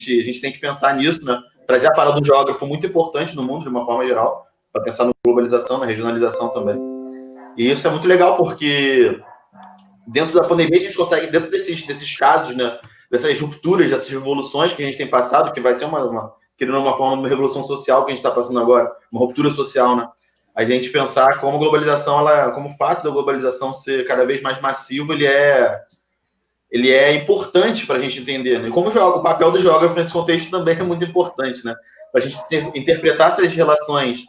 a gente tem que pensar nisso, né? Trazer a parada do geógrafo muito importante no mundo, de uma forma geral, para pensar na globalização, na regionalização também. E isso é muito legal, porque dentro da pandemia a gente consegue, dentro desses casos, né, dessas rupturas, dessas revoluções que a gente tem passado, que vai ser querendo uma forma de uma revolução social que a gente está passando agora, uma ruptura social, né? A gente pensar como a globalização, como o fato da globalização ser cada vez mais massivo, ele é importante para a gente entender, né? E como o papel do geógrafo nesse contexto também é muito importante, né? Para a gente interpretar essas relações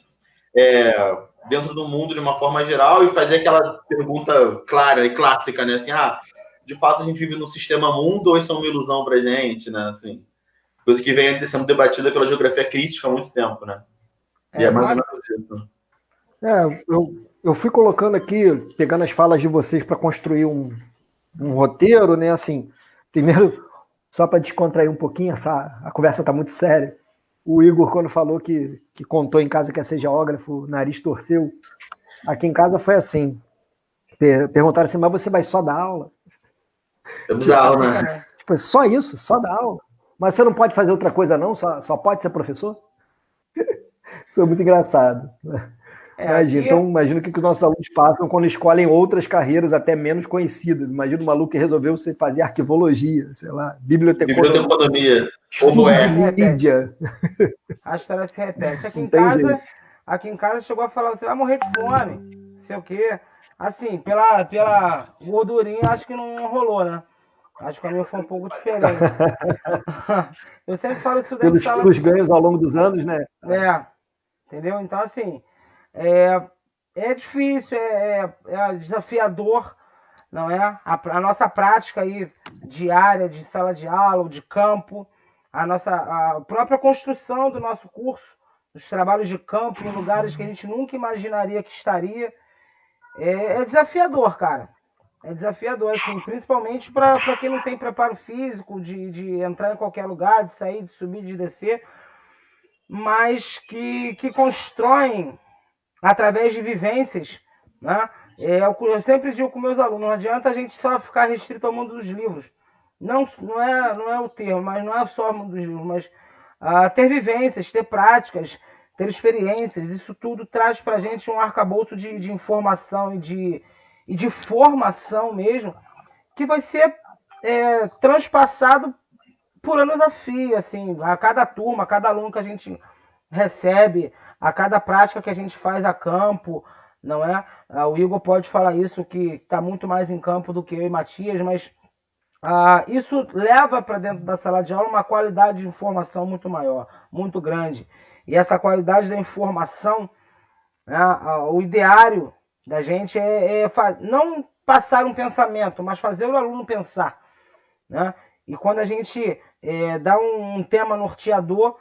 dentro do mundo de uma forma geral e fazer aquela pergunta clara e clássica, né? Assim, de fato a gente vive num sistema mundo ou isso é uma ilusão para a gente, né? Assim, coisa que vem sendo debatida pela geografia crítica há muito tempo, né? E é mais ou menos isso. Eu fui colocando aqui, pegando as falas de vocês para construir um roteiro, né? Assim, primeiro, só para descontrair um pouquinho, a conversa está muito séria. O Igor, quando falou que contou em casa que ia ser geógrafo, o nariz torceu. Aqui em casa foi assim. Perguntaram assim, mas você vai só dar aula? É bizarro, né? Tipo, só isso, só dar aula. Mas você não pode fazer outra coisa não? Só pode ser professor? Isso é muito engraçado. Imagina, então imagina o que os nossos alunos passam quando escolhem outras carreiras até menos conhecidas. Imagina o maluco que resolveu você fazer arquivologia, sei lá, biblioteconomia, ou mídia. A história se repete. Aqui em casa chegou a falar, você vai morrer de fome, não sei o quê. Assim, pela gordurinha, acho que não rolou, né? Acho que a minha foi um pouco diferente. Eu sempre falo isso dentro de sala. Pelos ganhos ao longo dos anos, né? Entendeu? Então, assim, é difícil, é desafiador, não é? A nossa prática aí diária de sala de aula, de campo, a própria construção do nosso curso, os trabalhos de campo em lugares que a gente nunca imaginaria que estaria, é desafiador, cara. É desafiador, assim, principalmente para quem não tem preparo físico de entrar em qualquer lugar, de sair, de subir, de descer, mas que constroem através de vivências, né? Eu sempre digo com meus alunos, não adianta a gente só ficar restrito ao mundo dos livros. Não é o termo, mas não é só o mundo dos livros, mas ter vivências, ter práticas, ter experiências, isso tudo traz para a gente um arcabouço de informação e de formação mesmo, que vai ser transpassado por anos a fio, assim, a cada turma, a cada aluno que a gente recebe, a cada prática que a gente faz a campo, não é? O Igor pode falar isso, que está muito mais em campo do que eu e Matias, mas isso leva para dentro da sala de aula uma qualidade de informação muito maior, muito grande. E essa qualidade da informação, né, o ideário da gente não passar um pensamento, mas fazer o aluno pensar, né? E quando a gente dá um tema norteador,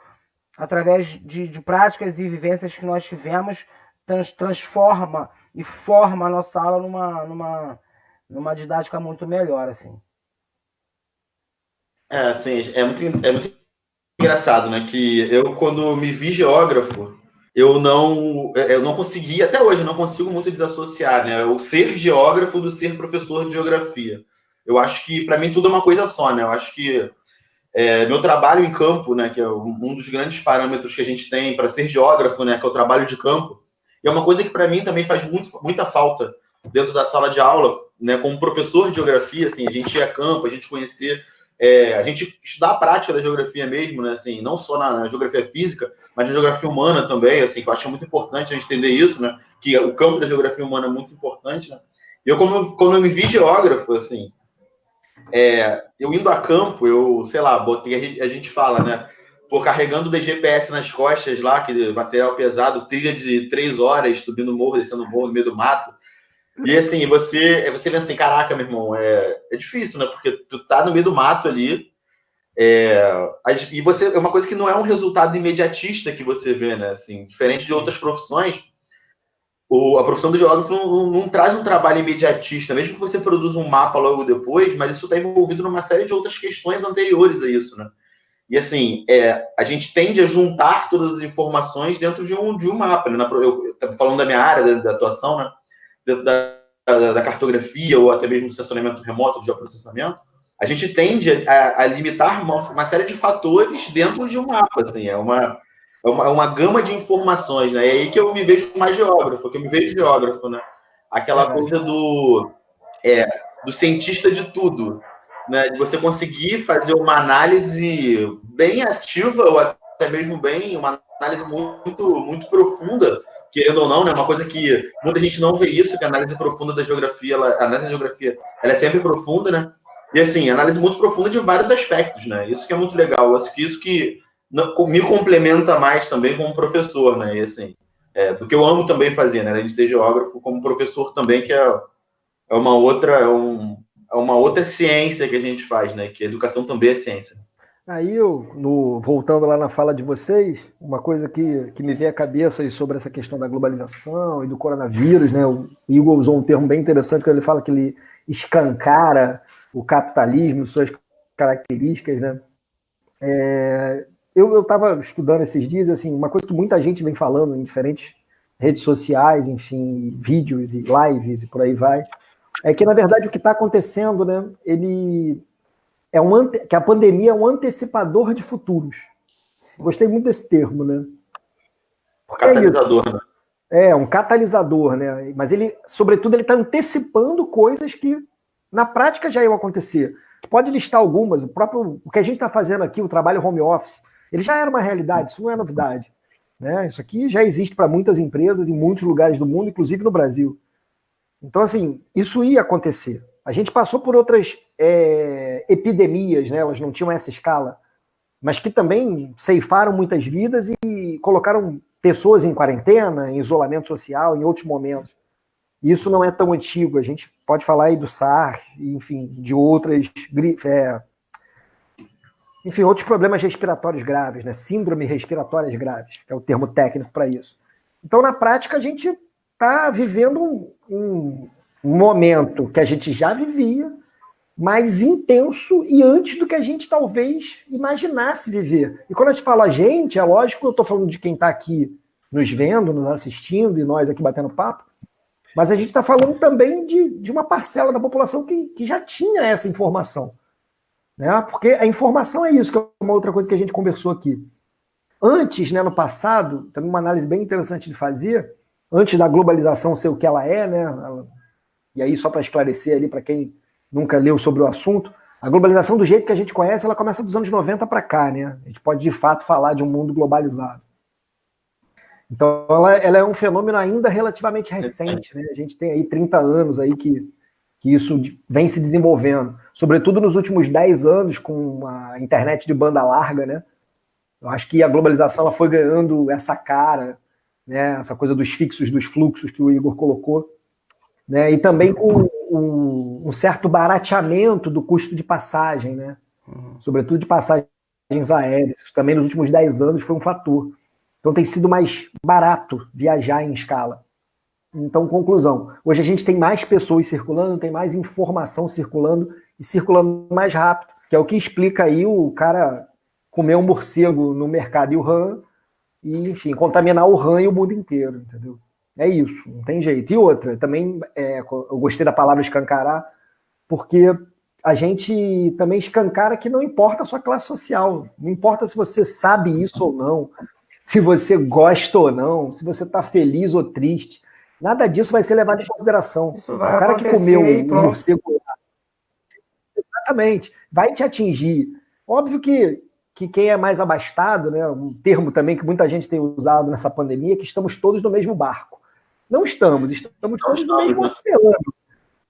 através de práticas e vivências que nós tivemos, transforma e forma a nossa aula numa didática muito melhor, assim. Sim, é muito engraçado, né? Que eu, quando me vi geógrafo, eu não consegui, até hoje, eu não consigo muito desassociar, né? O ser geógrafo do ser professor de geografia. Eu acho que, para mim, tudo é uma coisa só, né? Eu acho que meu trabalho em campo, né, que é um dos grandes parâmetros que a gente tem para ser geógrafo, né, que é o trabalho de campo, e é uma coisa que para mim também faz muita falta dentro da sala de aula, né, como professor de geografia, assim, a gente ir a campo, a gente conhecer, a gente estudar a prática da geografia mesmo, né, assim, não só na geografia física, mas na geografia humana também, assim, que eu acho que é muito importante a gente entender isso, né, que o campo da geografia humana é muito importante, né. E quando eu me vi geógrafo, assim, eu indo a campo, sei lá, a gente fala, né? Pô, carregando o GPS nas costas lá, aquele material pesado, trilha de 3 horas, subindo o morro, descendo o morro no meio do mato. E assim, você vê assim, caraca, meu irmão, é difícil, né? Porque tu tá no meio do mato ali, e você, é uma coisa que não é um resultado imediatista que você vê, né? Assim, diferente de outras profissões, a profissão do geógrafo não traz um trabalho imediatista, mesmo que você produza um mapa logo depois, mas isso está envolvido numa série de outras questões anteriores a isso, né? E assim, a gente tende a juntar todas as informações dentro de um mapa, né? Eu falando da minha área da atuação, né? Dentro da cartografia ou até mesmo do sensoriamento remoto, de geoprocessamento, a gente tende a limitar uma série de fatores dentro de um mapa, assim, é uma gama de informações, né? É aí que eu me vejo mais geógrafo, né? Aquela coisa do cientista de tudo, né? De você conseguir fazer uma análise bem ativa ou até mesmo uma análise muito profunda, querendo ou não, né? Uma coisa que muita gente não vê isso, que a análise profunda da geografia, a análise da geografia, ela é sempre profunda, né? E assim, análise muito profunda de vários aspectos, né? Isso que é muito legal. Eu acho que isso que me complementa mais também como professor, né? E assim, do que eu amo também fazer, né? Além de ser geógrafo, como professor também, que é uma outra ciência que a gente faz, né? Que a educação também é ciência. Aí, voltando lá na fala de vocês, uma coisa que me veio à cabeça aí sobre essa questão da globalização e do coronavírus, né? O Igor usou um termo bem interessante quando ele fala que ele escancara o capitalismo, suas características, né? Eu estava estudando esses dias, assim, uma coisa que muita gente vem falando em diferentes redes sociais, enfim, vídeos e lives e por aí vai, é que, na verdade, o que está acontecendo, né, que a pandemia é um antecipador de futuros. Gostei muito desse termo, né? Porque catalisador, né? É um catalisador, né? Mas ele, sobretudo, ele está antecipando coisas que, na prática, já iam acontecer. Pode listar algumas, o que a gente está fazendo aqui, o trabalho home office, ele já era uma realidade, isso não é novidade. Né? Isso aqui já existe para muitas empresas em muitos lugares do mundo, inclusive no Brasil. Então, assim, isso ia acontecer. A gente passou por outras epidemias, né? Elas não tinham essa escala, mas que também ceifaram muitas vidas e colocaram pessoas em quarentena, em isolamento social, em outros momentos. Isso não é tão antigo. A gente pode falar aí do SARS, enfim, de outras... enfim, outros problemas respiratórios graves, né? Síndrome respiratórias graves, que é o termo técnico para isso. Então, na prática, a gente está vivendo um momento que a gente já vivia, mais intenso e antes do que a gente talvez imaginasse viver. E quando a gente fala a gente, é lógico que eu estou falando de quem está aqui nos vendo, nos assistindo e nós aqui batendo papo, mas a gente está falando também de uma parcela da população que já tinha essa informação. Né? Porque a informação é isso, que é uma outra coisa que a gente conversou aqui. Antes, né, no passado, também uma análise bem interessante de fazer, antes da globalização ser o que ela é, né? E aí, só para esclarecer ali para quem nunca leu sobre o assunto, a globalização do jeito que a gente conhece, ela começa dos anos 90 para cá, né? A gente pode, de fato, falar de um mundo globalizado. Então, ela é um fenômeno ainda relativamente recente, né? A gente tem aí 30 anos aí que isso vem se desenvolvendo, sobretudo nos últimos 10 anos com a internet de banda larga, né? Eu acho que a globalização ela foi ganhando essa cara, né? Essa coisa dos fixos, dos fluxos que o Igor colocou, né? E também com um certo barateamento do custo de passagem, né? Sobretudo de passagens aéreas. Isso também nos últimos 10 anos foi um fator. Então tem sido mais barato viajar em escala. Então, conclusão. Hoje a gente tem mais pessoas circulando, tem mais informação circulando e circulando mais rápido, que é o que explica aí o cara comer um morcego no mercado em Wuhan e, enfim, contaminar o Wuhan e o mundo inteiro, entendeu? É isso, não tem jeito. E outra, também eu gostei da palavra escancarar, porque a gente também escancara que não importa a sua classe social, não importa se você sabe isso ou não, se você gosta ou não, se você está feliz ou triste, nada disso vai ser levado em consideração. Isso vai o cara que comeu um morcego, exatamente, vai te atingir. Óbvio que quem é mais abastado, né, um termo também que muita gente tem usado nessa pandemia, é que estamos todos no mesmo barco. Não estamos todos no mesmo oceano.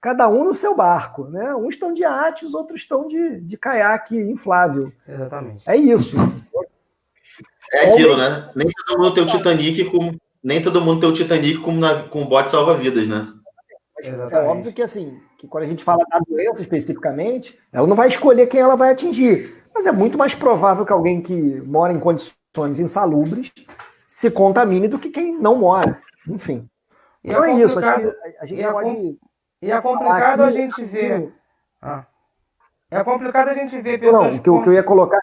Cada um no seu barco, né? Uns estão de iate, os outros estão de caiaque inflável. Exatamente. É isso. É aquilo, né? Nem todo mundo tem o Titanic com bote salva-vidas, né? Exatamente. É óbvio que, assim, que quando a gente fala da doença especificamente, ela não vai escolher quem ela vai atingir. Mas é muito mais provável que alguém que mora em condições insalubres se contamine do que quem não mora. Enfim. E então é isso. Acho que a gente pode... E é complicado a gente ver... É complicado a gente ver pessoas... Não, o que eu ia colocar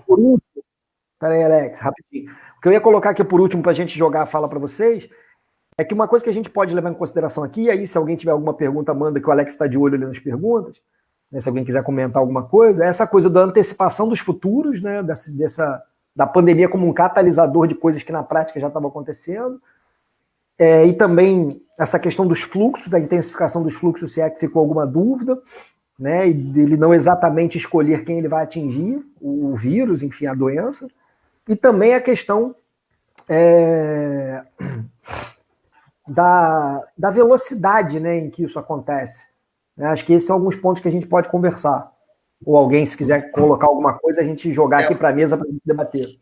por último... Peraí, Alex, rapidinho. O que eu ia colocar aqui por último para a gente jogar a fala para vocês é que uma coisa que a gente pode levar em consideração aqui, e aí se alguém tiver alguma pergunta, manda, que o Alex está de olho ali nas perguntas, né, se alguém quiser comentar alguma coisa, é essa coisa da antecipação dos futuros, né, da pandemia como um catalisador de coisas que na prática já estavam acontecendo, e também essa questão dos fluxos, da intensificação dos fluxos, se é que ficou alguma dúvida, né, e dele não exatamente escolher quem ele vai atingir, o vírus, enfim, a doença, e também a questão da velocidade, né, em que isso acontece. Acho que esses são alguns pontos que a gente pode conversar. Ou alguém, se quiser colocar alguma coisa, a gente jogar aqui para a mesa para a gente debater.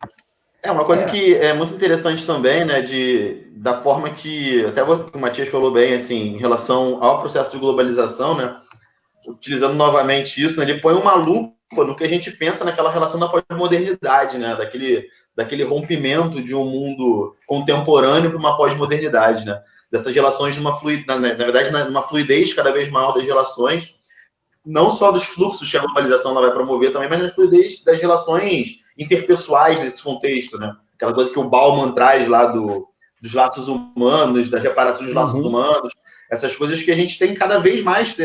Uma coisa que é muito interessante também, né, da forma que, até o Matias falou bem, assim, em relação ao processo de globalização, né, utilizando novamente isso, né, ele põe uma lupa no que a gente pensa naquela relação da pós-modernidade, né, daquele rompimento de um mundo contemporâneo para uma pós-modernidade, né, dessas relações numa fluidez cada vez maior das relações, não só dos fluxos que a globalização ela vai promover também, mas na fluidez das relações interpessoais nesse contexto, né? Aquela coisa que o Bauman traz lá dos laços humanos, da reparação dos laços humanos, essas coisas que a gente tem cada vez mais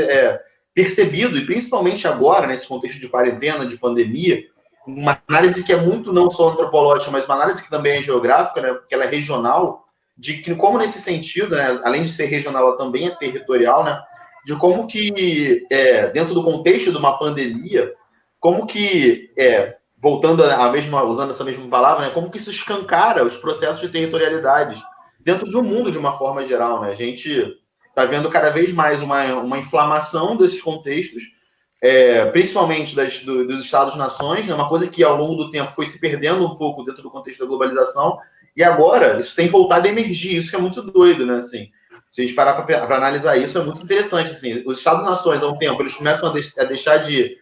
percebido, e principalmente agora, nesse contexto de quarentena, de pandemia, uma análise que é muito não só antropológica, mas uma análise que também é geográfica, né? Que ela é regional, de que como nesse sentido, né? Além de ser regional, ela também é territorial, né? De como que, dentro do contexto de uma pandemia, como que, voltando usando essa mesma palavra, né, como que isso escancara os processos de territorialidade dentro do mundo de uma forma geral, né? A gente está vendo cada vez mais uma inflamação desses contextos, principalmente dos Estados-nações, né, uma coisa que ao longo do tempo foi se perdendo um pouco dentro do contexto da globalização, e agora isso tem voltado a emergir, isso que é muito doido, né? Assim, se a gente parar para analisar isso, é muito interessante. Assim, os Estados-nações, há um tempo, eles começam a deixar de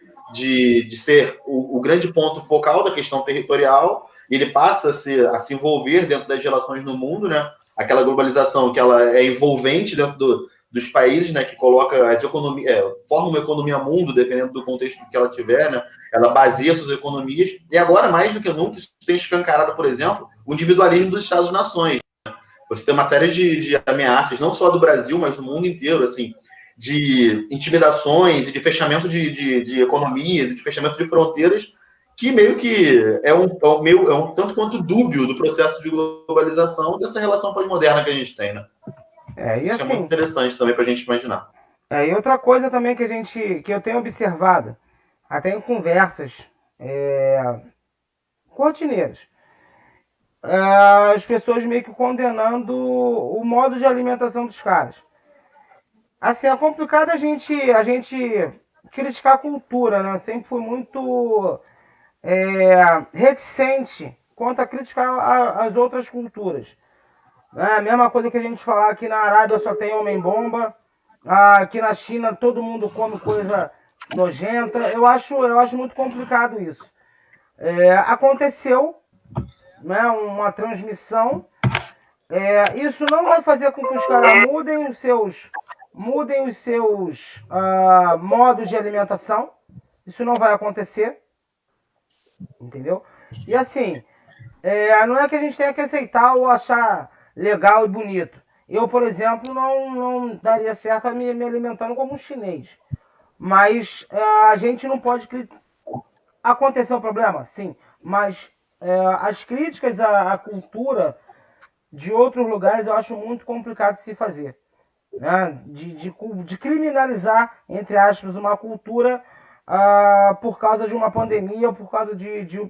ser o grande ponto focal da questão territorial, e ele passa a se envolver dentro das relações no mundo, né? Aquela globalização que ela é envolvente dentro dos países, né? Que coloca as economias, forma uma economia mundo, dependendo do contexto que ela tiver, né? Ela baseia suas economias, e agora, mais do que nunca, isso tem escancarado, por exemplo, o individualismo dos Estados-nações. Você tem uma série de ameaças, não só do Brasil, mas do mundo inteiro, assim, de intimidações e de fechamento de economias, de fechamento de fronteiras, que meio que é um tanto quanto dúbio do processo de globalização dessa relação pós-moderna que a gente tem, né? Isso assim, é muito interessante também para a gente imaginar. E outra coisa também que eu tenho observado, até em conversas rotineiras, as pessoas meio que condenando o modo de alimentação dos caras. Assim, é complicado a gente criticar a cultura, né? Eu sempre fui muito reticente quanto a criticar as outras culturas. A mesma coisa que a gente falar que na Arábia só tem homem-bomba, aqui na China todo mundo come coisa nojenta. Eu acho muito complicado isso. Aconteceu, né, uma transmissão. Isso não vai fazer com que os caras mudem os seus modos de alimentação. Isso não vai acontecer. Entendeu? E assim, não é que a gente tenha que aceitar ou achar legal e bonito. Eu, por exemplo, não daria certo me alimentando como um chinês. Mas a gente não pode... Aconteceu um problema? Sim. Mas as críticas à cultura de outros lugares eu acho muito complicado de se fazer. Né? De criminalizar, entre aspas, uma cultura por causa de uma pandemia ou por causa de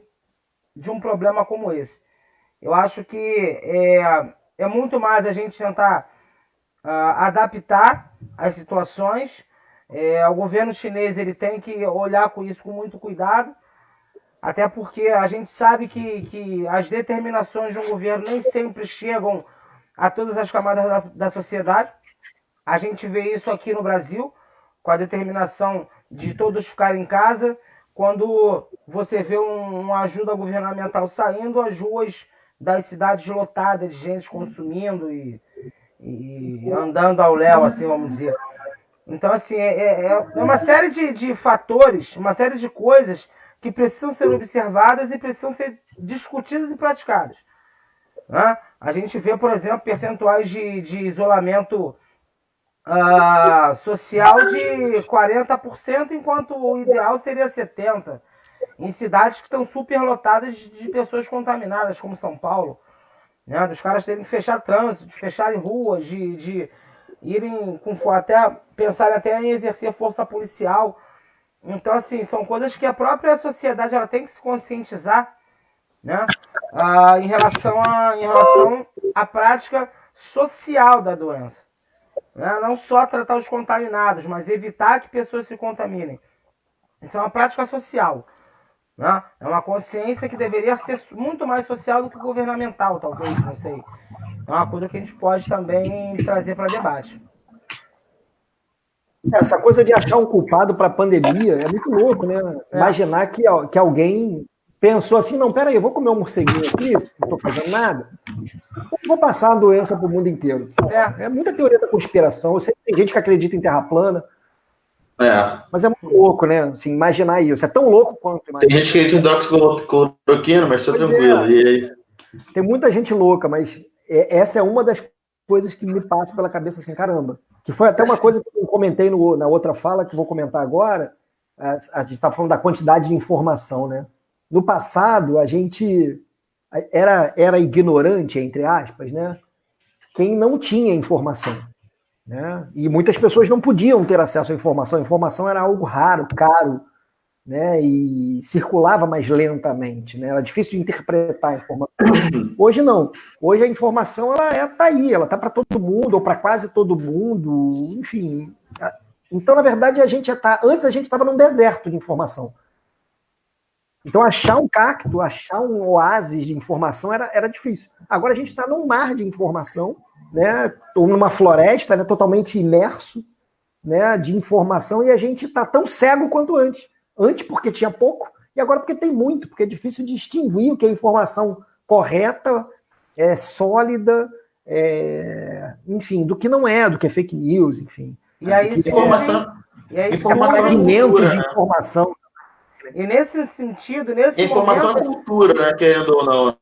um problema como esse. Eu acho que é muito mais a gente tentar adaptar as situações. O governo chinês ele tem que olhar com isso com muito cuidado, até porque a gente sabe que as determinações de um governo nem sempre chegam a todas as camadas da sociedade. A gente vê isso aqui no Brasil, com a determinação de todos ficarem em casa. Quando você vê uma ajuda governamental saindo, as ruas das cidades lotadas de gente consumindo e andando ao léu, assim, vamos dizer. Então, assim, é uma série de fatores, uma série de coisas que precisam ser observadas e precisam ser discutidas e praticadas. Né? A gente vê, por exemplo, percentuais de isolamento social de 40%, enquanto o ideal seria 70%. Em cidades que estão superlotadas de pessoas contaminadas, como São Paulo, né? Dos caras terem que fechar trânsito, de fecharem ruas, de irem com até pensarem até em exercer força policial. Então, assim, são coisas que a própria sociedade ela tem que se conscientizar, né? Em relação à prática social da doença, né? Não só tratar os contaminados, mas evitar que pessoas se contaminem. Isso é uma prática social, né? É uma consciência que deveria ser muito mais social do que governamental, talvez, não sei. É uma coisa que a gente pode também trazer para debate. Essa coisa de achar um culpado para a pandemia é muito louco, né? Imaginar que alguém pensou assim, não, peraí, eu vou comer um morceguinho aqui, não estou fazendo nada, vou passar a doença para o mundo inteiro. É muita teoria da conspiração. Eu sei que tem gente que acredita em terra plana, mas é muito louco, né? Assim, imaginar isso. É tão louco quanto imaginar. Tem gente que acredita em doxicloroquina, mas estou tranquilo. E aí? Tem muita gente louca, mas essa é uma das coisas que me passa pela cabeça assim, caramba. Que foi até uma coisa que eu comentei na outra fala, que vou comentar agora. A gente está falando da quantidade de informação, né? No passado, a gente era ignorante, entre aspas, né? Quem não tinha informação, né? E muitas pessoas não podiam ter acesso à informação. A informação era algo raro, caro, né? E circulava mais lentamente, né? Era difícil de interpretar a informação. Hoje não. Hoje a informação ela tá aí, ela tá para todo mundo ou para quase todo mundo, enfim. Então, na verdade, antes a gente estava num deserto de informação. Então, achar um cacto, achar um oásis de informação era difícil. Agora a gente está num mar de informação, né? Ou numa floresta, né? Totalmente imerso, né? De informação, e a gente está tão cego quanto antes. Antes porque tinha pouco, e agora porque tem muito, porque é difícil distinguir o que é informação correta, sólida, enfim, do que não é, do que é fake news, enfim. E aí, informação de informação. E nesse sentido, informação momento... é cultura, né? Querendo ou não.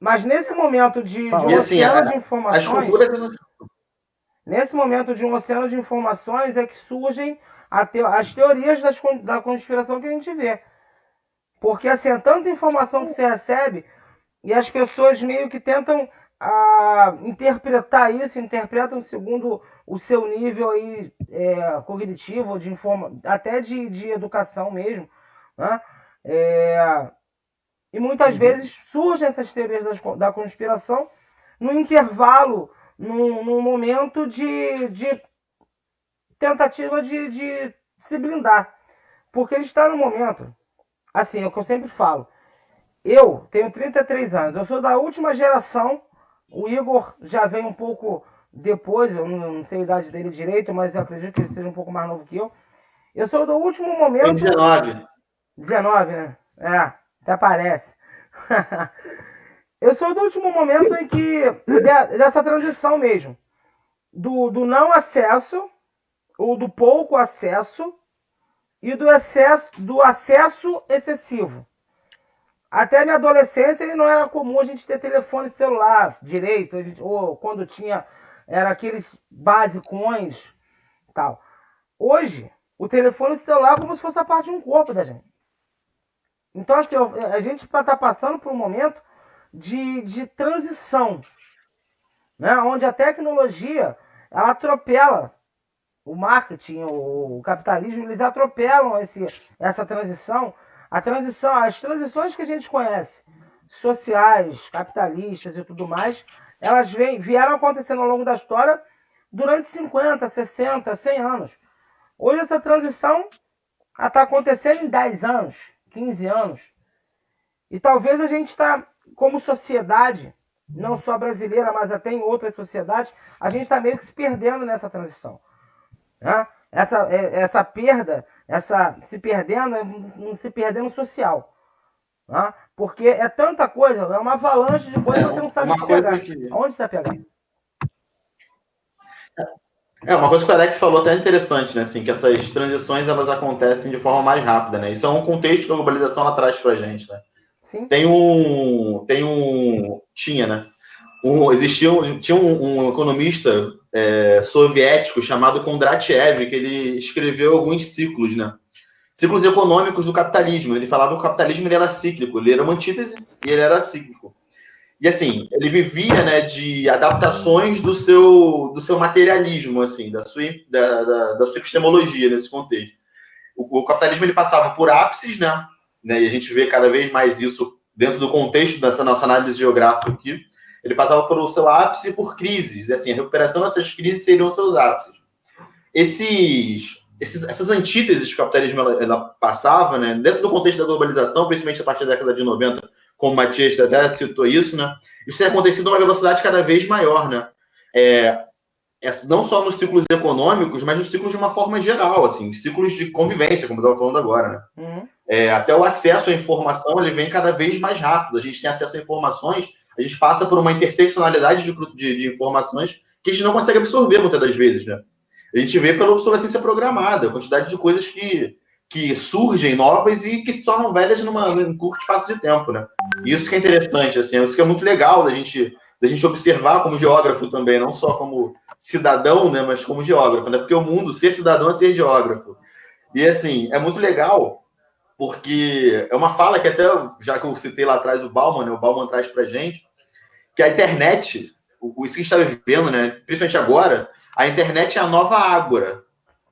Mas nesse momento de um oceano de informações... Nesse momento de um oceano de informações é que surgem as teorias da conspiração que a gente vê. Porque assim, é tanta informação que você recebe e as pessoas meio que tentam interpretar isso, interpretam segundo o seu nível aí, cognitivo, até de educação mesmo, né? E muitas vezes surgem essas teorias da conspiração no intervalo, num momento de tentativa de se blindar. Porque a gente está no momento, assim, é o que eu sempre falo. Eu tenho 33 anos, eu sou da última geração. O Igor já vem um pouco depois, eu não sei a idade dele direito, mas eu acredito que ele seja um pouco mais novo que eu. Eu sou do último momento... Tem 19. 19, né? Até parece. Eu sou do último momento em que... dessa transição mesmo. Do não acesso, ou do pouco acesso, e do acesso excessivo. Até a minha adolescência não era comum a gente ter telefone celular direito, ou quando tinha, era aqueles basicões e tal. Hoje, o telefone celular é como se fosse a parte de um corpo da gente. Então, assim, a gente está passando por um momento de transição, né? Onde a tecnologia, ela atropela o marketing, o capitalismo, eles atropelam essa transição. As transições que a gente conhece, sociais, capitalistas e tudo mais, elas vieram acontecendo ao longo da história durante 50, 60, 100 anos. Hoje essa transição está acontecendo em 10 anos, 15 anos. E talvez a gente está, como sociedade, não só brasileira, mas até em outras sociedades, a gente está meio que se perdendo nessa transição. Né? Essa perda, se perdendo social. Né? Porque é tanta coisa, é uma avalanche de coisas que você não sabe onde pegar. Onde você vai pegar? Uma coisa que o Alex falou até interessante, né? Assim, que essas transições elas acontecem de forma mais rápida, né? Isso é um contexto que a globalização ela traz pra gente, né? Sim. Tinha, né? Tinha um economista soviético chamado Kondratiev, que ele escreveu alguns ciclos, né? Ciclos econômicos do capitalismo. Ele falava que o capitalismo ele era cíclico, ele era uma antítese e ele era cíclico. E assim, ele vivia, né, de adaptações do seu materialismo, assim, da sua epistemologia nesse contexto. O capitalismo ele passava por ápices, né? E a gente vê cada vez mais isso dentro do contexto dessa nossa análise geográfica aqui. Ele passava por o seu ápice e por crises. E, assim, a recuperação dessas crises seriam os seus ápices. Essas antíteses que o capitalismo ela passava, né, dentro do contexto da globalização, principalmente a partir da década de 90, como o Matias até citou isso, né? Isso tem acontecido a uma velocidade cada vez maior, né? Não só nos ciclos econômicos, mas nos ciclos de uma forma geral, assim, ciclos de convivência, como eu estava falando agora, né? Até o acesso à informação ele vem cada vez mais rápido. A gente tem acesso a informações, a gente passa por uma interseccionalidade de informações que a gente não consegue absorver muitas das vezes, né? A gente vê pela obsolescência programada, a quantidade de coisas que surgem novas e que se tornam velhas em curto espaço de tempo, né? E isso que é interessante, assim, isso que é muito legal da gente observar como geógrafo também, não só como cidadão, né, mas como geógrafo, né? Porque o mundo, ser cidadão é ser geógrafo. E, assim, é muito legal, porque é uma fala que até, já que eu citei lá atrás o Bauman, né, o Bauman traz pra gente, que a internet, isso que a gente está vivendo, né, principalmente agora, a internet é a nova ágora,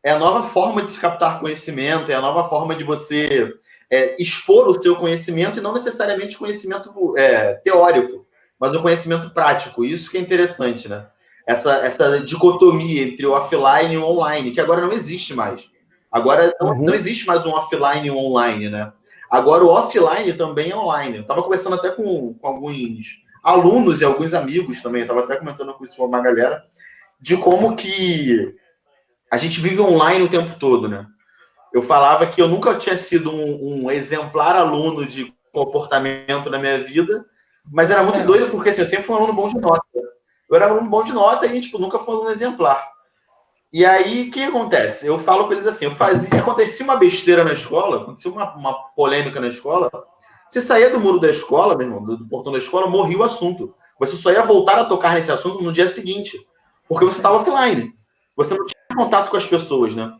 é a nova forma de se captar conhecimento, é a nova forma de você expor o seu conhecimento, e não necessariamente conhecimento teórico, mas o conhecimento prático. Isso que é interessante, né? Essa dicotomia entre o offline e o online, que agora não existe mais. Agora não existe mais um offline e um online, né? Agora o offline também é online. Eu estava conversando até com alguns alunos e alguns amigos também, eu estava até comentando com isso com uma galera, de como que a gente vive online o tempo todo, né? Eu falava que eu nunca tinha sido um exemplar aluno de comportamento na minha vida, mas era muito doido porque assim, eu sempre fui um aluno bom de nota. Eu era um aluno bom de nota e tipo, nunca fui um aluno exemplar. E aí, o que acontece? Eu falo com eles assim, acontecia uma besteira na escola, acontecia uma polêmica na escola, você saía do muro da escola, meu irmão, do portão da escola, morria o assunto. Você só ia voltar a tocar nesse assunto no dia seguinte, porque você estava offline. Você não tinha contato com as pessoas, né?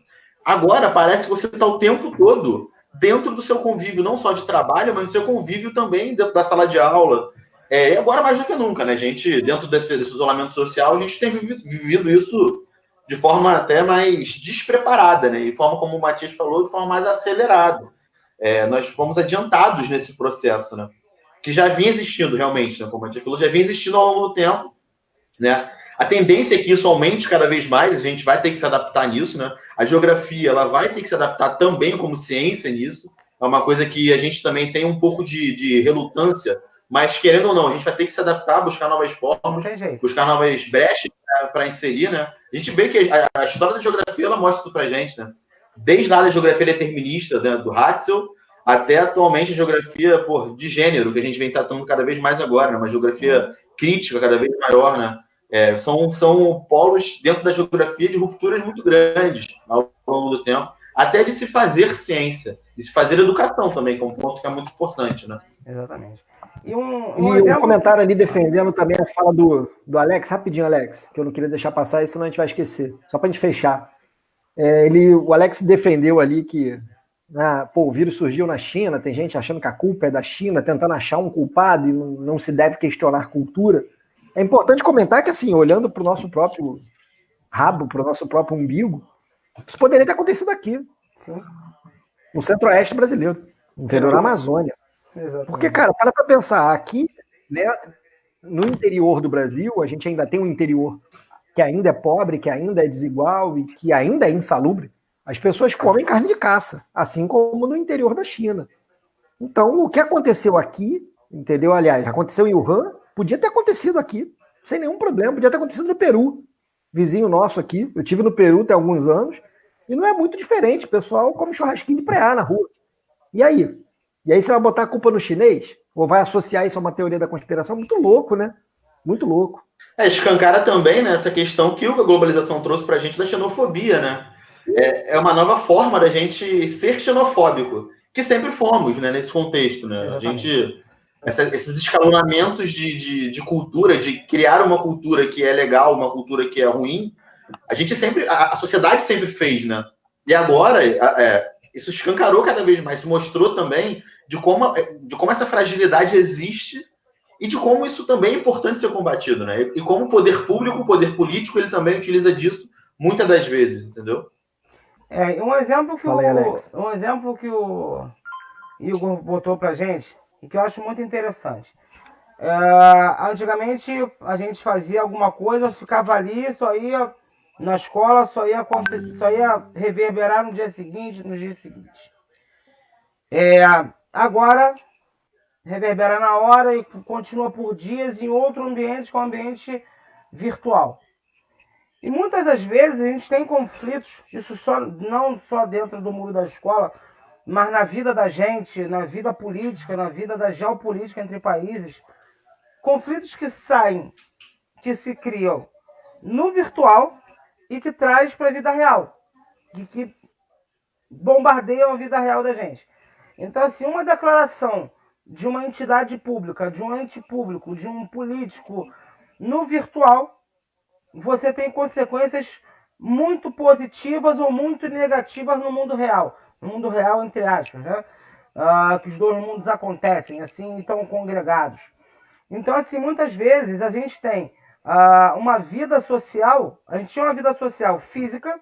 Agora, parece que você está o tempo todo dentro do seu convívio, não só de trabalho, mas do seu convívio também dentro da sala de aula. E agora mais do que nunca, né? A gente, dentro desse isolamento social, a gente tem vivido isso de forma até mais despreparada, né? E de forma, como o Matias falou, de forma mais acelerada. Nós fomos adiantados nesse processo, né? Que já vinha existindo realmente, né? Como a Matias falou, já vinha existindo ao longo do tempo, né? A tendência é que isso aumente cada vez mais, a gente vai ter que se adaptar nisso, né? A geografia, ela vai ter que se adaptar também como ciência nisso. É uma coisa que a gente também tem um pouco de relutância, mas querendo ou não, a gente vai ter que se adaptar, buscar novas formas, buscar novas brechas para inserir, né? A gente vê que a história da geografia, ela mostra isso pra gente, né? Desde lá da geografia determinista, né, do Hatzel, até atualmente a geografia de gênero, que a gente vem tratando cada vez mais agora, né? Uma geografia crítica cada vez maior, né? São polos dentro da geografia de rupturas muito grandes ao longo do tempo, até de se fazer ciência, de se fazer educação também, que é um ponto que é muito importante, né? Exatamente. E um comentário ali defendendo também a fala do Alex, rapidinho, Alex, que eu não queria deixar passar, senão a gente vai esquecer, só para a gente fechar. O Alex defendeu ali que o vírus surgiu na China, tem gente achando que a culpa é da China, tentando achar um culpado e não se deve questionar cultura. É importante comentar que, assim, olhando para o nosso próprio rabo, para o nosso próprio umbigo, isso poderia ter acontecido aqui. Sim. No centro-oeste brasileiro, no interior da Amazônia. Exatamente. Porque, cara, para pensar, aqui, né, no interior do Brasil, a gente ainda tem um interior que ainda é pobre, que ainda é desigual e que ainda é insalubre. As pessoas comem carne de caça, assim como no interior da China. Então, o que aconteceu aqui, entendeu? Aliás, aconteceu em Wuhan, podia ter acontecido aqui, sem nenhum problema. Podia ter acontecido no Peru, vizinho nosso aqui. Eu tive no Peru tem alguns anos, e não é muito diferente. O pessoal come churrasquinho de preá na rua. E aí? E aí você vai botar a culpa no chinês? Ou vai associar isso a uma teoria da conspiração? Muito louco, né? Muito louco. Escancara também, né, essa questão que a globalização trouxe pra gente da xenofobia, né? É uma nova forma da gente ser xenofóbico, que sempre fomos, né, nesse contexto, né? A gente esses escalonamentos de cultura, de criar uma cultura que é legal, uma cultura que é ruim, a sociedade sempre fez, né? E agora, isso escancarou cada vez mais, isso mostrou também de como essa fragilidade existe e de como isso também é importante ser combatido, né? E como o poder público, o poder político, ele também utiliza disso muitas das vezes, entendeu? Um exemplo que o Igor botou pra gente, e que eu acho muito interessante. Antigamente, a gente fazia alguma coisa, ficava ali, só ia na escola, só ia reverberar no dia seguinte, nos dias seguintes. Agora, reverbera na hora e continua por dias em outro ambiente, que é um ambiente virtual. E muitas das vezes a gente tem conflitos, isso não só dentro do muro da escola, mas na vida da gente, na vida política, na vida da geopolítica entre países. Conflitos que se criam no virtual e que traz para a vida real, e que bombardeiam a vida real da gente. Então, assim, uma declaração de uma entidade pública, de um ente público, de um político no virtual, você tem consequências muito positivas ou muito negativas no mundo real. No mundo real, entre aspas, né? Que os dois mundos acontecem, assim, estão congregados. Então, assim, muitas vezes a gente tem uma vida social, a gente tinha uma vida social física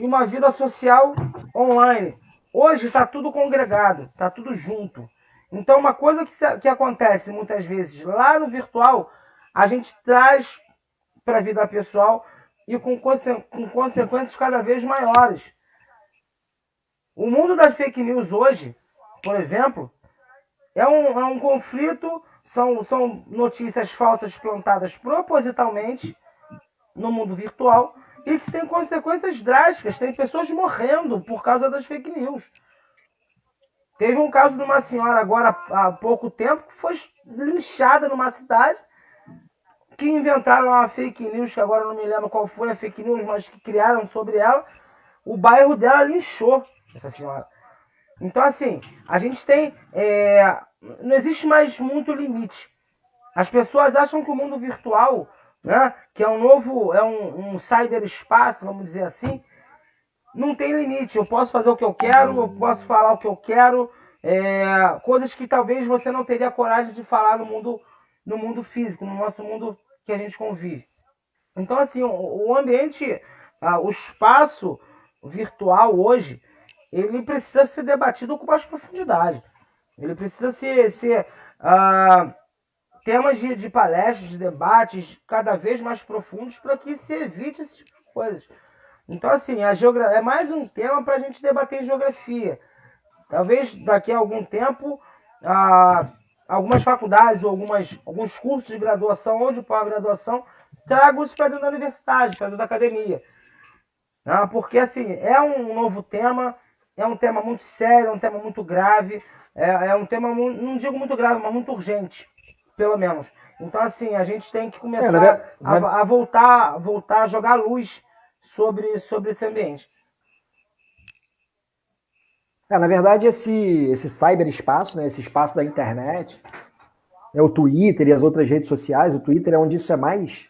e uma vida social online. Hoje está tudo congregado, está tudo junto. Então, uma coisa que acontece muitas vezes lá no virtual, a gente traz para a vida pessoal e com consequências cada vez maiores. O mundo das fake news hoje, por exemplo, é um conflito, são notícias falsas plantadas propositalmente no mundo virtual e que tem consequências drásticas. Tem pessoas morrendo por causa das fake news. Teve um caso de uma senhora agora há pouco tempo que foi linchada numa cidade, que inventaram uma fake news, que agora eu não me lembro qual foi a fake news, mas que criaram sobre ela. O bairro dela linchou essa senhora. Então, assim, a gente tem... não existe mais muito limite. As pessoas acham que o mundo virtual, né, que é um cyberespaço, vamos dizer assim, não tem limite. Eu posso fazer o que eu quero, eu posso falar o que eu quero, coisas que talvez você não teria coragem de falar no mundo físico, no nosso mundo que a gente convive. Então, assim, o ambiente, o espaço virtual hoje, ele precisa ser debatido com mais profundidade. Ele precisa ser temas de palestras, de debates cada vez mais profundos para que se evite esse tipo de coisas. Então, assim, é mais um tema para a gente debater em geografia. Talvez daqui a algum tempo, algumas faculdades ou alguns cursos de graduação ou de pós-graduação tragam isso para dentro da universidade, para dentro da academia. Porque, assim, é um novo tema, é um tema muito sério, é um tema muito grave, é um tema, não digo muito grave, mas muito urgente, pelo menos. Então, assim, a gente tem que começar a voltar a jogar luz sobre esse ambiente. Na verdade, esse cyberespaço, né, esse espaço da internet, o Twitter e as outras redes sociais, o Twitter é onde isso é mais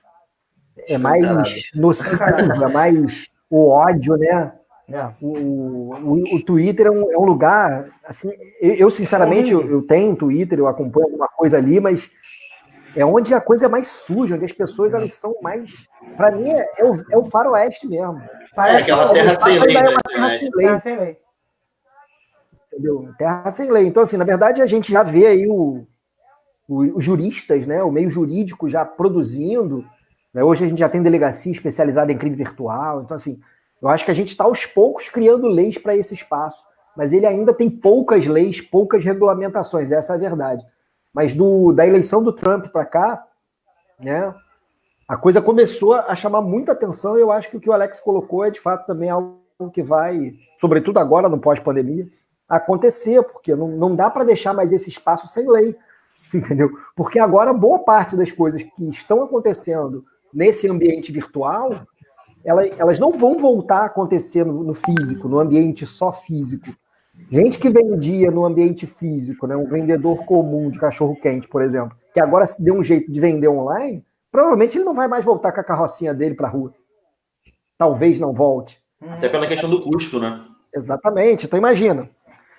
nocivo, é mais o ódio, né? O Twitter é um lugar, assim, eu sinceramente, eu tenho Twitter, eu acompanho alguma coisa ali, mas é onde a coisa é mais suja, onde as pessoas elas são mais, para mim é o faroeste mesmo. Parece aquela terra sem lei, né? Terra sem lei. Entendeu? Terra sem lei. Então, assim, na verdade, a gente já vê aí os juristas, né, o meio jurídico já produzindo, né? Hoje a gente já tem delegacia especializada em crime virtual. Então, assim, eu acho que a gente está aos poucos criando leis para esse espaço, mas ele ainda tem poucas leis, poucas regulamentações, essa é a verdade. Mas da eleição do Trump para cá, né, a coisa começou a chamar muita atenção e eu acho que o que o Alex colocou é, de fato, também algo que vai, sobretudo agora, no pós-pandemia, acontecer, porque não dá para deixar mais esse espaço sem lei, entendeu? Porque agora boa parte das coisas que estão acontecendo nesse ambiente virtual, elas não vão voltar a acontecer no físico, no ambiente só físico. Gente que vendia no ambiente físico, né, um vendedor comum de cachorro-quente, por exemplo, que agora se deu um jeito de vender online, provavelmente ele não vai mais voltar com a carrocinha dele para a rua. Talvez não volte. Até pela questão do custo, né? Exatamente, então imagina.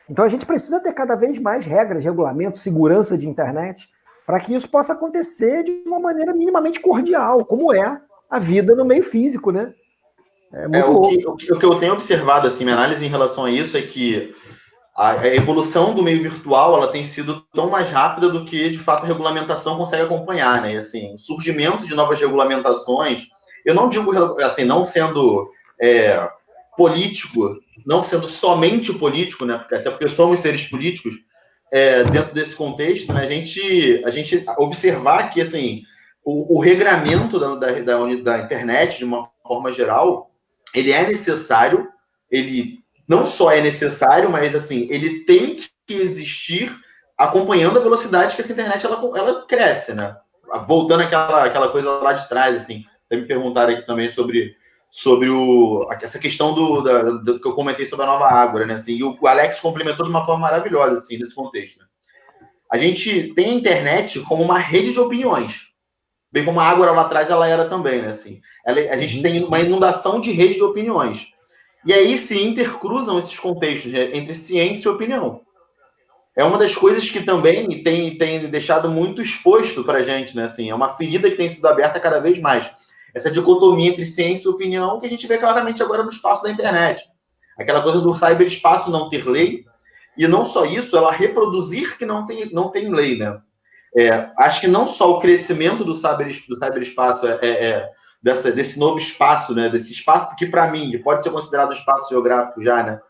Então a gente precisa ter cada vez mais regras, regulamentos, segurança de internet, para que isso possa acontecer de uma maneira minimamente cordial, como é a vida no meio físico, né? É muito louco. O que eu tenho observado, assim, minha análise em relação a isso é que a evolução do meio virtual ela tem sido tão mais rápida do que, de fato, a regulamentação consegue acompanhar, né? E, assim, o surgimento de novas regulamentações, eu não digo, assim, não sendo político, não sendo somente político, né? Até porque somos seres políticos, dentro desse contexto, né? A gente observar que, assim, o regramento da internet, de uma forma geral, ele é necessário, ele não só é necessário, mas assim, ele tem que existir acompanhando a velocidade que essa internet ela cresce, né? Voltando àquela coisa lá de trás, assim, me perguntaram aqui também sobre essa questão do que eu comentei sobre a nova Ágora, né? Assim, e o Alex complementou de uma forma maravilhosa, assim, nesse contexto. Né? A gente tem a internet como uma rede de opiniões, bem como a Ágora lá atrás ela era também, né? Assim, a gente tem uma inundação de rede de opiniões. E aí se intercruzam esses contextos, né, entre ciência e opinião. É uma das coisas que também tem deixado muito exposto para a gente, né? Assim, é uma ferida que tem sido aberta cada vez mais. Essa dicotomia entre ciência e opinião que a gente vê claramente agora no espaço da internet. Aquela coisa do cyberespaço não ter lei, e não só isso, ela reproduzir que não tem lei, né? Acho que não só o crescimento do cyberespaço desse novo espaço, né? Desse espaço que, para mim, pode ser considerado um espaço geográfico já, né?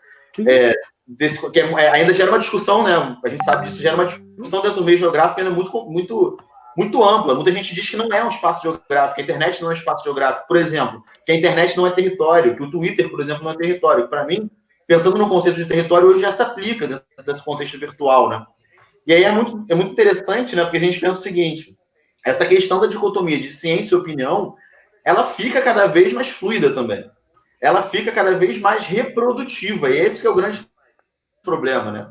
Ainda gera uma discussão, né? A gente sabe disso, gera uma discussão dentro do meio geográfico ainda muito ampla. Muita gente diz que não é um espaço geográfico, a internet não é um espaço geográfico. Por exemplo, que a internet não é território, que o Twitter, por exemplo, não é território. Para mim, pensando no conceito de território, hoje já se aplica dentro desse contexto virtual, né? E aí é muito interessante, né? Porque a gente pensa o seguinte, essa questão da dicotomia de ciência e opinião, ela fica cada vez mais fluida também. Ela fica cada vez mais reprodutiva. E esse que é o grande problema, né?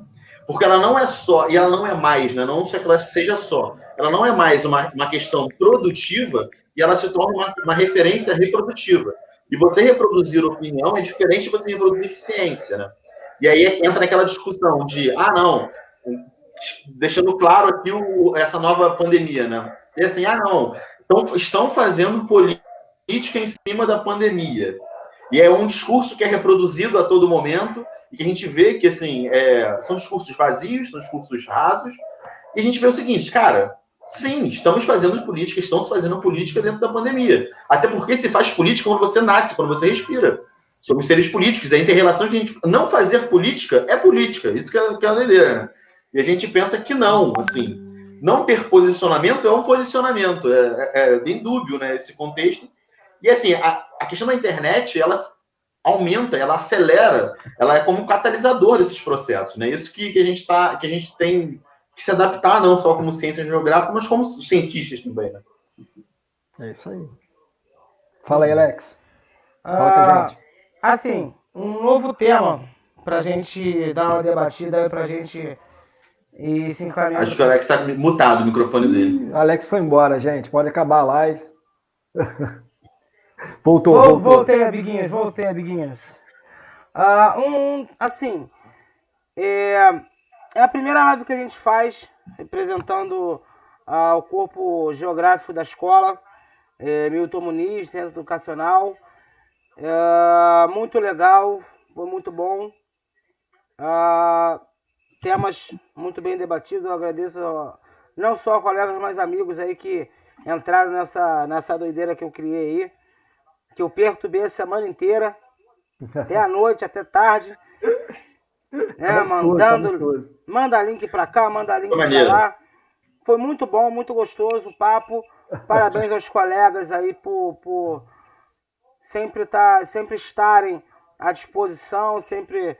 Porque ela não é só, e ela não é mais, né? Não só que ela seja só. Ela não é mais uma questão produtiva e ela se torna uma referência reprodutiva. E você reproduzir opinião é diferente de você reproduzir ciência, né? E aí entra naquela discussão de, não, deixando claro aqui essa nova pandemia, né? E assim, não, então, estão fazendo política em cima da pandemia. E é um discurso que é reproduzido a todo momento e que a gente vê que, assim, são discursos vazios, são discursos rasos, e a gente vê o seguinte, cara, sim, estamos fazendo política, estão se fazendo política dentro da pandemia. Até porque se faz política quando você nasce, quando você respira. Somos seres políticos, a inter-relação de a gente não fazer política é política, isso que é uma doideira, né? E a gente pensa que não, assim, não ter posicionamento é um posicionamento, é bem dúbio, né, esse contexto. E assim, a questão da internet, ela aumenta, ela acelera, ela é como um catalisador desses processos, né? Isso que a gente tem que se adaptar, não só como ciência geográfica, mas como cientistas também, né? É isso aí. Fala aí, Alex. Fala com a gente. Assim, um novo tema pra gente dar uma debatida aí, pra gente ir se encaminhando. Acho que o Alex tá mutado o microfone dele. Alex foi embora, gente. Pode acabar a live. Voltou. Voltei, amiguinhos. Assim, é a primeira live que a gente faz representando o corpo geográfico da escola, Milton Muniz, Centro Educacional. Muito legal, foi muito bom. Temas muito bem debatidos. Eu agradeço não só a colegas, mas amigos aí que entraram nessa doideira que eu criei aí, que eu perturbei a semana inteira, até a noite, até tarde, né, manda link pra cá, manda link pra lá. Foi muito bom, muito gostoso o papo. Parabéns aos colegas aí por sempre estarem à disposição, sempre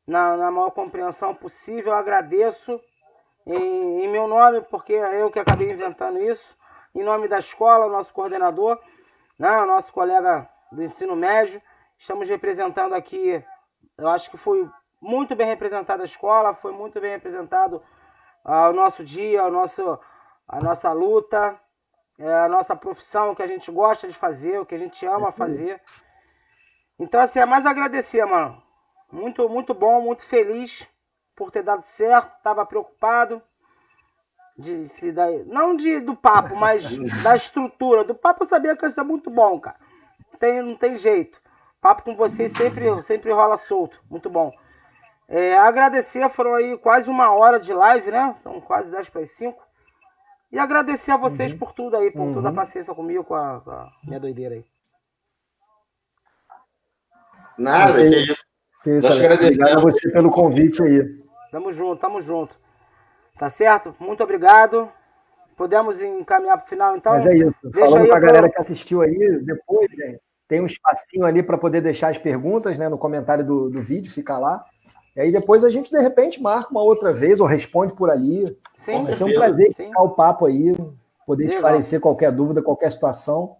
na maior compreensão possível. Eu agradeço em meu nome, porque é eu que acabei inventando isso, em nome da escola, nosso coordenador, né, nosso colega do ensino médio. Estamos representando aqui, eu acho que foi muito bem representada a escola, foi muito bem representado o nosso dia, a nossa luta, a nossa profissão, o que a gente gosta de fazer, o que a gente ama fazer. Então, assim, é mais agradecer, mano. Muito, muito bom, muito feliz por ter dado certo. Tava preocupado não do papo, mas da estrutura. Do papo eu sabia que ia ser muito bom, cara. Não tem jeito. Papo com vocês sempre rola solto. Muito bom. Agradecer, foram aí quase 1 hora de live, né? São quase 10:45. E agradecer a vocês por tudo aí, por toda a paciência comigo, com a minha doideira aí. Nada, que isso. Nós agradecemos a você pelo convite aí. Tamo junto. Tá certo? Muito obrigado. Podemos encaminhar para o final, então? Mas é isso. Falando para a galera que assistiu aí, depois, gente, tem um espacinho ali para poder deixar as perguntas, né, no comentário do vídeo, fica lá. E aí depois a gente, de repente, marca uma outra vez ou responde por ali. Sim, vai ser um prazer ficar o papo aí, poder esclarecer qualquer dúvida, qualquer situação.